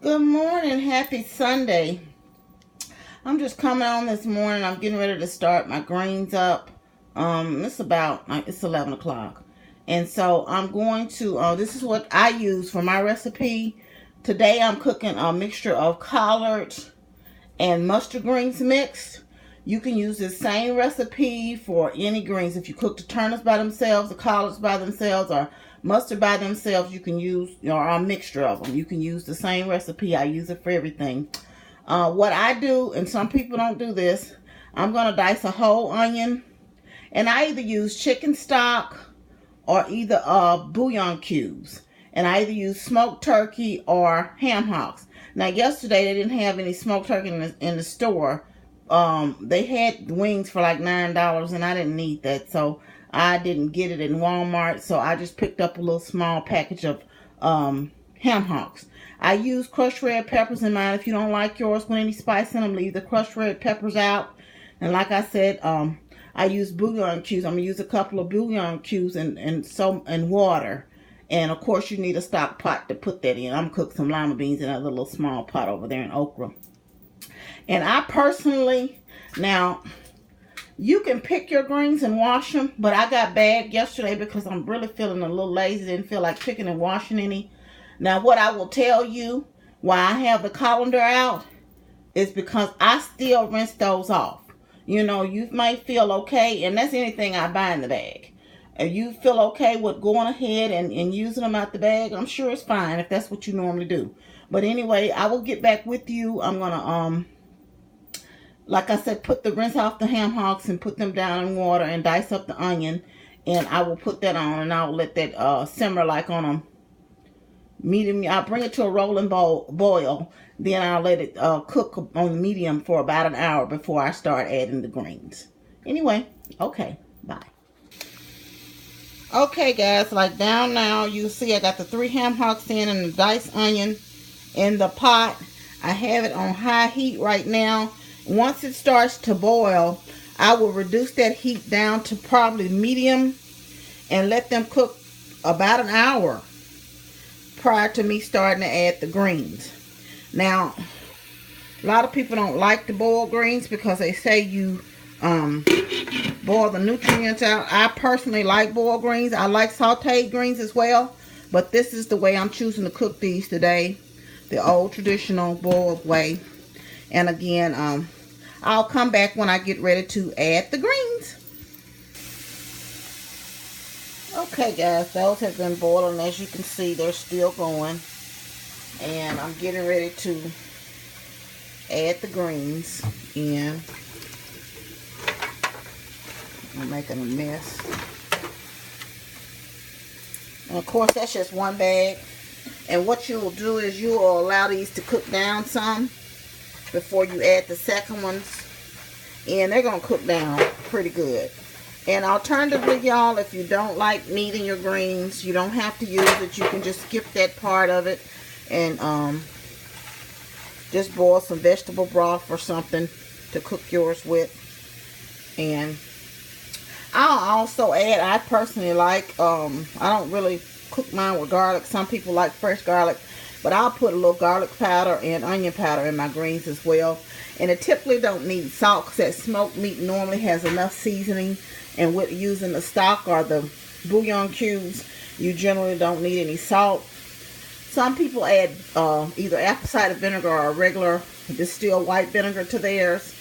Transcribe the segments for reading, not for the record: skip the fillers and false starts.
Good morning. Happy Sunday. I'm just coming on this morning. I'm getting ready to start my greens up. It's 11 o'clock. And so I'm going to, this is what I use for my recipe. Today I'm cooking a mixture of collard and mustard greens mixed. You can use the same recipe for any greens. If you cook the turnips by themselves, the collards by themselves, or mustard by themselves, you can use, or a mixture of them. You can use the same recipe. I use it for everything. What I do, and some people don't do this, I'm going to dice a whole onion. And I either use chicken stock or either bouillon cubes. And I either use smoked turkey or ham hocks. Now, yesterday they didn't have any smoked turkey in the store. They had wings for like $9, and I didn't need that, so I didn't get it in Walmart. So I just picked up a little small package of ham hocks. I use crushed red peppers in mine. If you don't like yours with any spice in them, leave the crushed red peppers out. And like I said, I use bouillon cubes. I'm gonna use a couple of bouillon cubes and water. And of course, you need a stock pot to put that in. I'm gonna cook some lima beans in a little small pot over there in okra. And I personally, now, you can pick your greens and wash them, but I got bagged yesterday because I'm really feeling a little lazy. Didn't feel like picking and washing any. Now, what I will tell you why I have the colander out is because I still rinse those off. You know, you might feel okay, and that's anything I buy in the bag. If you feel okay with going ahead and using them out the bag, I'm sure it's fine if that's what you normally do. But anyway, I will get back with you. I'm going to, like I said, put the rinse off the ham hocks and put them down in water and dice up the onion. And I will put that on, and I will let that simmer like on a medium. I'll bring it to a rolling boil. Then I'll let it cook on medium for about an hour before I start adding the greens. Anyway, okay, bye. Okay, guys, like down now, you see I got the 3 ham hocks in and the diced onion in the pot. I have it on high heat right now. Once it starts to boil, I will reduce that heat down to probably medium and let them cook about an hour prior to me starting to add the greens. Now, a lot of people don't like the boiled greens because they say you boil the nutrients out. I personally like boiled greens. I like sauteed greens as well, but this is the way I'm choosing to cook these today, the old traditional boiled way. And again, I'll come back when I get ready to add the greens. Okay, guys, those have been boiling. As you can see, they're still going. And I'm getting ready to add the greens in. I'm making a mess. And of course, that's just one bag. And what you will do is you will allow these to cook down some before you add the second ones. And they're going to cook down pretty good. And alternatively, y'all, if you don't like kneading your greens, you don't have to use it. You can just skip that part of it and just boil some vegetable broth or something to cook yours with. And I'll also add, I personally like, I don't really cook mine with garlic. Some people like fresh garlic, but I'll put a little garlic powder and onion powder in my greens as well. And it typically don't need salt because that smoked meat normally has enough seasoning. And with using the stock or the bouillon cubes, you generally don't need any salt. Some people add either apple cider vinegar or regular distilled white vinegar to theirs.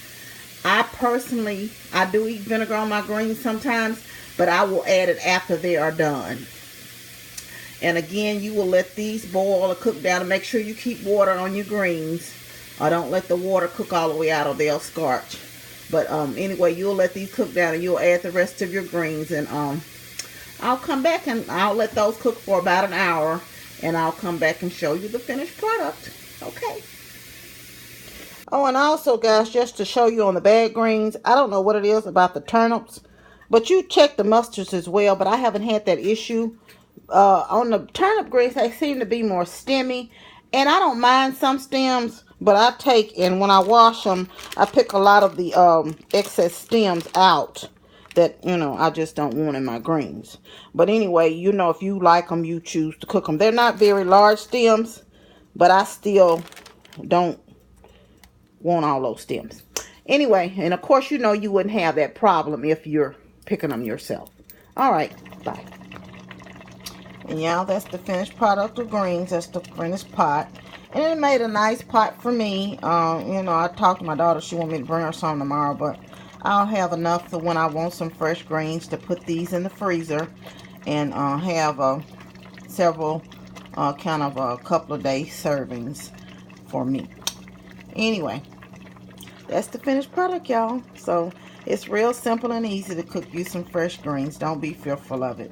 I personally, I do eat vinegar on my greens sometimes, but I will add it after they are done. And again, you will let these boil or cook down and make sure you keep water on your greens. Or don't let the water cook all the way out or they'll scorch. But anyway, you'll let these cook down and you'll add the rest of your greens. And I'll come back and I'll let those cook for about an hour. And I'll come back and show you the finished product. Okay. Oh, and also, guys, just to show you on the bag greens, I don't know what it is about the turnips, but you check the mustards as well, but I haven't had that issue. On the turnip greens, they seem to be more stemmy, and I don't mind some stems, but I take, and when I wash them, I pick a lot of the excess stems out that, you know, I just don't want in my greens. But anyway, you know, if you like them, you choose to cook them. They're not very large stems, but I still don't want all those stems. Anyway, and of course, you know you wouldn't have that problem if you're picking them yourself. All right, bye. And y'all, that's the finished product of greens. That's the finished pot. And it made a nice pot for me. You know, I talked to my daughter. She wanted me to bring her some tomorrow, but I'll have enough for when I want some fresh greens to put these in the freezer and have several kind of a couple of day servings for me. Anyway, that's the finished product, y'all. So it's real simple and easy to cook you some fresh greens. Don't be fearful of it.